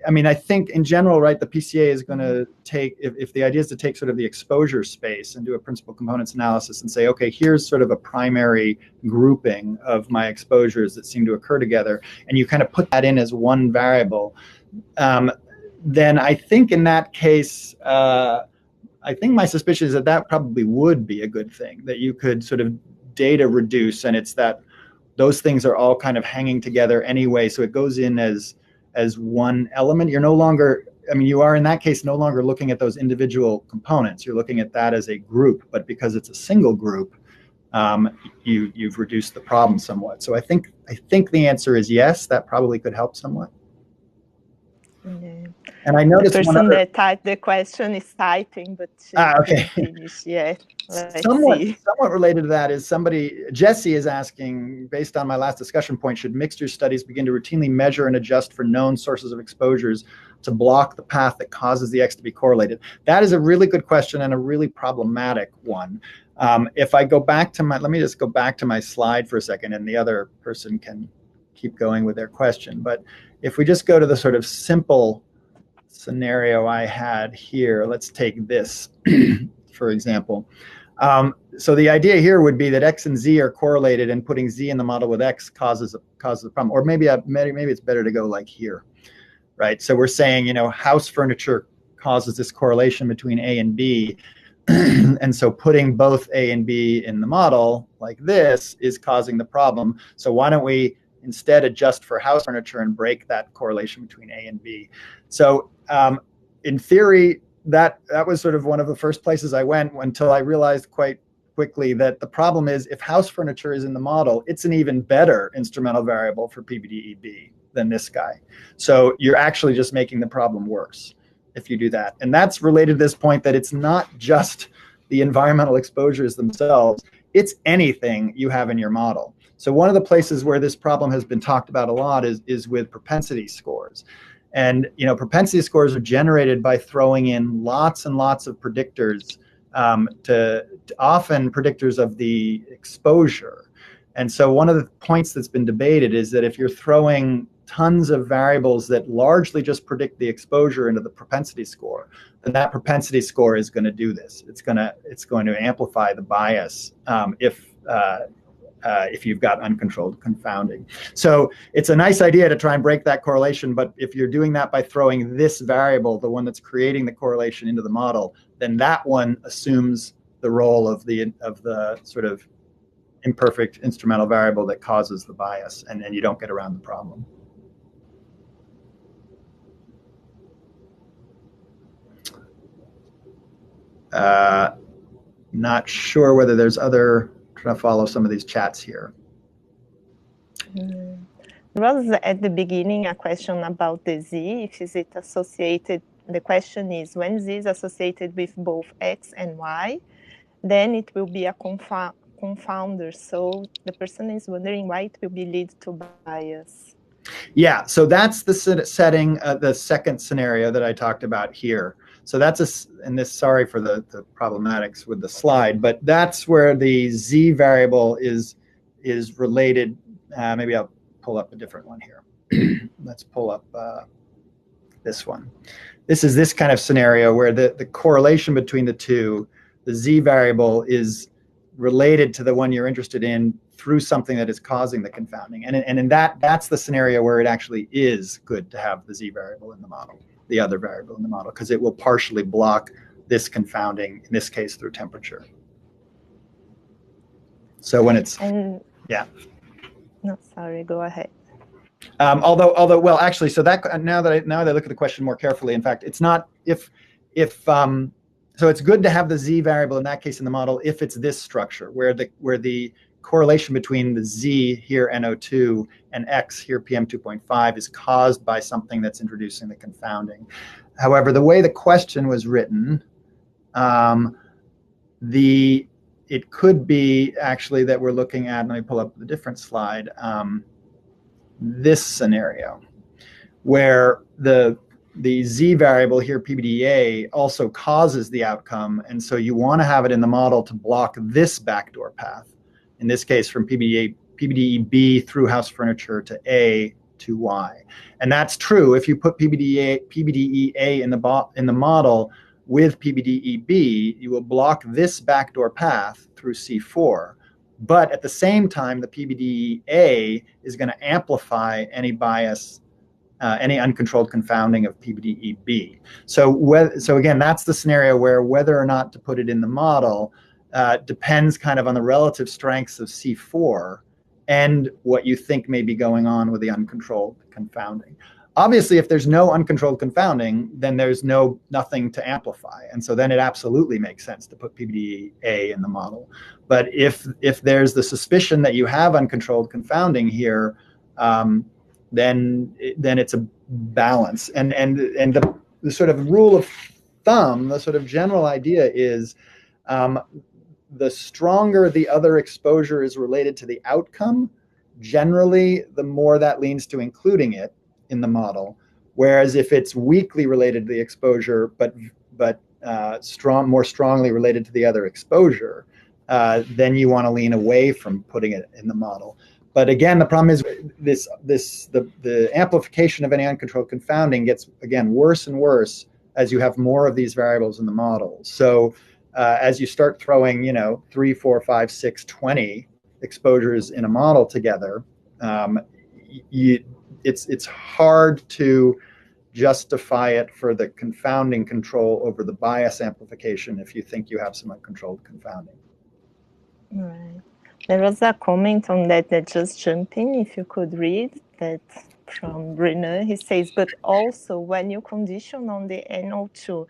I mean, I think in general, right, the PCA is going to take, if the idea is to take sort of the exposure space and do a principal components analysis and say, okay, here's sort of a primary grouping of my exposures that seem to occur together, and you kind of put that in as one variable, then I think in that case, I think my suspicion is that that probably would be a good thing, that you could sort of data reduce, and it's that those things are all kind of hanging together anyway, so it goes in as one element. You're no longer, I mean, you are in that case no longer looking at those individual components. You're looking at that as a group, but because it's a single group, you've reduced the problem somewhat. So I think the answer is yes, that probably could help somewhat. Yeah. And I noticed the person that typed the question is typing, but she didn't finish yet. Somewhat related to that is Jesse is asking, based on my last discussion point, should mixture studies begin to routinely measure and adjust for known sources of exposures to block the path that causes the X to be correlated? That is a really good question and a really problematic one. If I go back to let me just go back to my slide for a second, and the other person can keep going with their question. But if we just go to the sort of simple scenario I had here, let's take this, for example. So the idea here would be that X and Z are correlated, and putting Z in the model with X causes the problem. Or maybe it's better to go like here, right? So we're saying, you know, house furniture causes this correlation between A and B. And so putting both A and B in the model like this is causing the problem. So why don't we instead adjust for house furniture and break that correlation between A and B? So in theory, that was sort of one of the first places I went, until I realized quite quickly that the problem is, if house furniture is in the model, it's an even better instrumental variable for PBDE than this guy. So you're actually just making the problem worse if you do that. And that's related to this point that it's not just the environmental exposures themselves, it's anything you have in your model. So one of the places where this problem has been talked about a lot is with propensity scores. And, you know, propensity scores are generated by throwing in lots and lots of predictors, to often predictors of the exposure. And so one of the points that's been debated is that if you're throwing tons of variables that largely just predict the exposure into the propensity score, then that propensity score is going to do this. It's going to amplify the bias if you've got uncontrolled confounding. So it's a nice idea to try and break that correlation, but if you're doing that by throwing this variable, the one that's creating the correlation, into the model, then that one assumes the role of the sort of imperfect instrumental variable that causes the bias, and then you don't get around the problem. Not sure whether there's other, trying to follow some of these chats here. There was at the beginning a question about the Z, if is it associated, the question is, when Z is associated with both X and Y, then it will be a confounder. So the person is wondering why it will be lead to bias. Yeah, so that's the setting, the second scenario that I talked about here. So that's and this, sorry for the problematics with the slide, but that's where the Z variable is related. Maybe I'll pull up a different one here. Let's pull up this one. This is this kind of scenario where the correlation between the two, the Z variable is related to the one you're interested in through something that is causing the confounding. And in that's the scenario where it actually is good to have the Z variable in the model, the other variable in the model, because it will partially block this confounding, in this case through temperature. So when it's, yeah. No, sorry, go ahead. Although, well, actually, so that now that I look at the question more carefully, in fact, it's not so it's good to have the Z variable in that case in the model if it's this structure where the correlation between the Z here NO2 and X here PM2.5 is caused by something that's introducing the confounding. However, the way the question was written, it could be actually that we're looking at, let me pull up the different slide, this scenario where the Z variable here, PBDE, also causes the outcome. And so you want to have it in the model to block this backdoor path. In this case, from PBDE B through house furniture to A to Y. And that's true if you put PBDE A in the model with PBDE B, you will block this backdoor path through C4. But at the same time, the PBDE A is going to amplify any bias, any uncontrolled confounding of PBDE B. So again, that's the scenario where whether or not to put it in the model depends kind of on the relative strengths of C4 and what you think may be going on with the uncontrolled confounding. Obviously, if there's no uncontrolled confounding, then there's nothing to amplify. And so then it absolutely makes sense to put PBDE A in the model. But if there's the suspicion that you have uncontrolled confounding here, then it's a balance. And the sort of rule of thumb, the sort of general idea is the stronger the other exposure is related to the outcome, generally, the more that leans to including it in the model. Whereas if it's weakly related to the exposure, but more strongly related to the other exposure, then you want to lean away from putting it in the model. But again, the problem is the amplification of any uncontrolled confounding gets, again, worse and worse as you have more of these variables in the model. So as you start throwing, 3, 4, 5, 6, 20 exposures in a model together, it's hard to justify it for the confounding control over the bias amplification if you think you have some uncontrolled confounding. Right. There was a comment on that just jumping, if you could read that from Renan. He says, but also when you condition on the NO2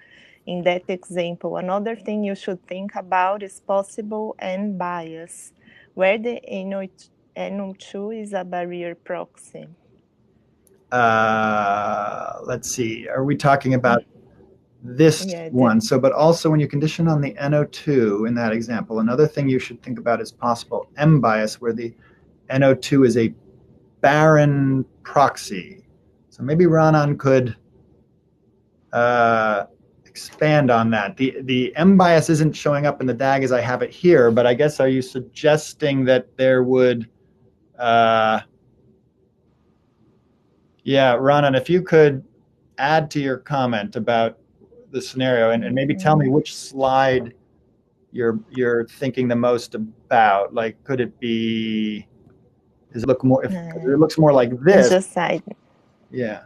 in that example, another thing you should think about is possible N bias, where the NO2 is a barrier proxy. Let's see, are we talking about this one? So, but also when you condition on the NO2 in that example, another thing you should think about is possible M bias, where the NO2 is a barren proxy. So maybe Ranan could expand on that. The M bias isn't showing up in the DAG as I have it here, but I guess are you suggesting that there would, yeah, Ranan, if you could add to your comment about the scenario and maybe tell me which slide you're thinking the most about. Like, could it be, does it look more, if it looks more like this? Just side. Yeah.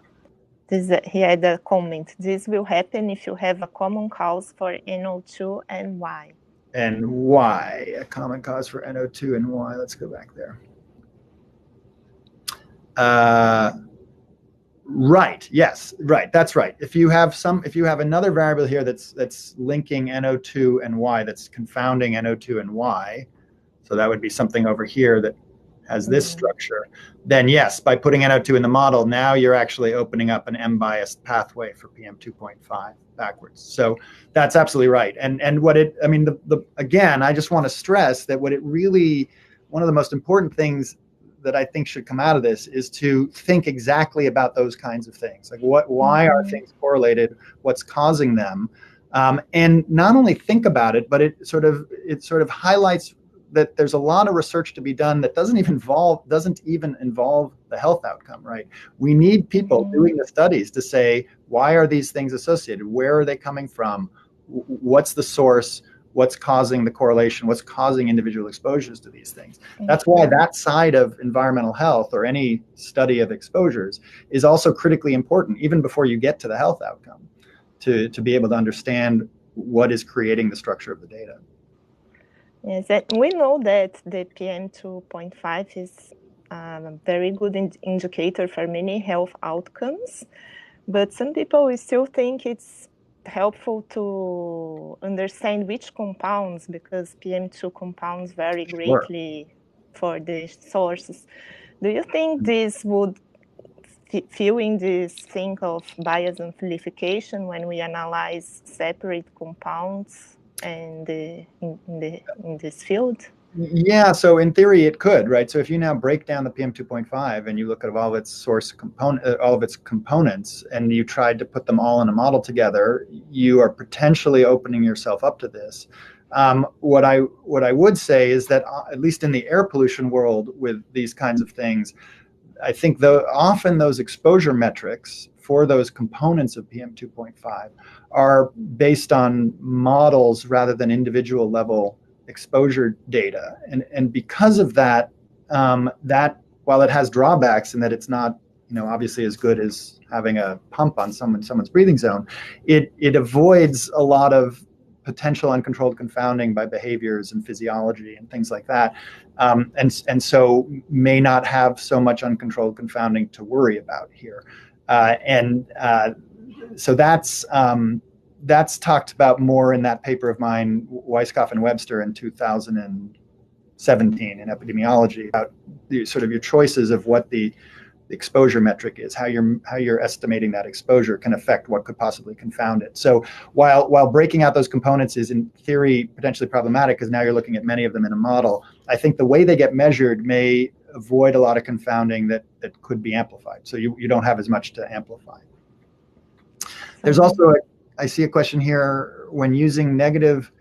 He had a comment. This will happen if you have a common cause for NO2 and Y. And Y, a common cause for NO2 and Y. Let's go back there. Right. Yes. Right. That's right. If you have another variable here that's linking NO2 and Y, that's confounding NO2 and Y, so that would be something over here that has this structure, then yes, by putting NO2 in the model, now you're actually opening up an M-biased pathway for PM2.5 backwards. So that's absolutely right. And what it, I mean, again, I just want to stress that one of the most important things that I think should come out of this is to think exactly about those kinds of things. Like why are things correlated? What's causing them? And not only think about it, but it sort of highlights that there's a lot of research to be done that doesn't even involve the health outcome, right? We need people doing the studies to say, why are these things associated? Where are they coming from? What's the source? What's causing the correlation? What's causing individual exposures to these things? That's why that side of environmental health, or any study of exposures, is also critically important, even before you get to the health outcome, to be able to understand what is creating the structure of the data. Yes, we know that the PM2.5 is a very good indicator for many health outcomes, but some people will still think it's helpful to understand which compounds, because PM2 compounds vary greatly for the sources. Do you think this would fill in this thing of bias amplification when we analyze separate compounds and in this field? Yeah, so in theory it could, right? So if you now break down the PM2.5 and you look at all of its all of its components, and you tried to put them all in a model together, you are potentially opening yourself up to this. What I would say is that at least in the air pollution world with these kinds of things, I think often those exposure metrics for those components of PM2.5 are based on models rather than individual level exposure data, and because of that, that while it has drawbacks in that it's not, obviously as good as having a pump on someone's breathing zone, it avoids a lot of potential uncontrolled confounding by behaviors and physiology and things like that, and so may not have so much uncontrolled confounding to worry about here, so that's talked about more in that paper of mine, Weisskopf and Webster, in 2017 in epidemiology, about sort of your choices of what the exposure metric is, how you're estimating that exposure can affect what could possibly confound it. So while breaking out those components is in theory potentially problematic, because now you're looking at many of them in a model, I think the way they get measured may avoid a lot of confounding that could be amplified. So you don't have as much to amplify. There's also I see a question here: when using negative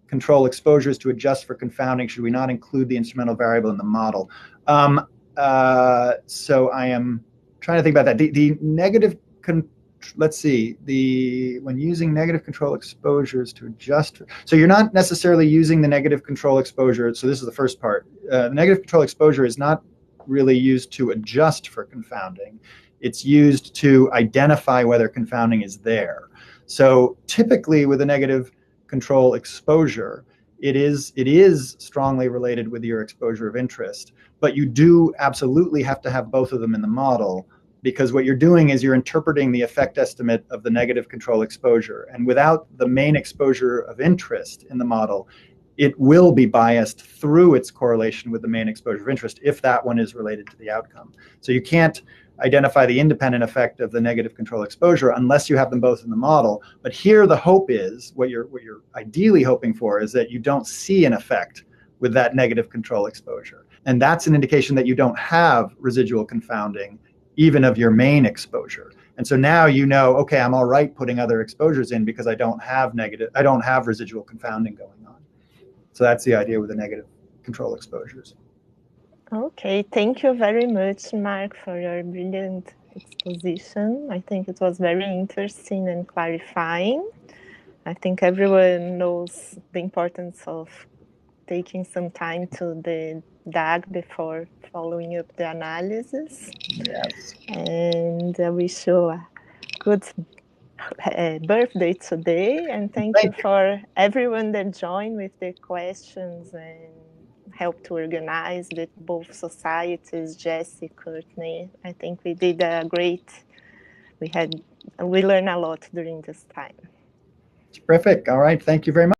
control exposures to adjust for confounding, should we not include the instrumental variable in the model? So I am trying to think about that. The negative, let's see, when using negative control exposures to adjust, so you're not necessarily using the negative control exposure. So this is the first part. The negative control exposure is not really used to adjust for confounding. It's used to identify whether confounding is there. So typically with a negative control exposure, it is strongly related with your exposure of interest, but you do absolutely have to have both of them in the model, because what you're doing is you're interpreting the effect estimate of the negative control exposure, and without the main exposure of interest in the model, it will be biased through its correlation with the main exposure of interest if that one is related to the outcome. So you can't identify the independent effect of the negative control exposure unless you have them both in the model. But here the hope is, what you're ideally hoping for, is that you don't see an effect with that negative control exposure. And that's an indication that you don't have residual confounding even of your main exposure. And so now okay, I'm all right putting other exposures in because I don't have residual confounding going on. So that's the idea with the negative control exposures. Okay, thank you very much, Marc, for your brilliant exposition. I think it was very interesting and clarifying. I think everyone knows the importance of taking some time to the DAG before following up the analysis. Yes. And I wish you a good birthday today, and thank you for everyone that joined with the questions and helped to organize with both societies, Jesse, Courtney. I think we did we learned a lot during this time. Terrific. All right. Thank you very much.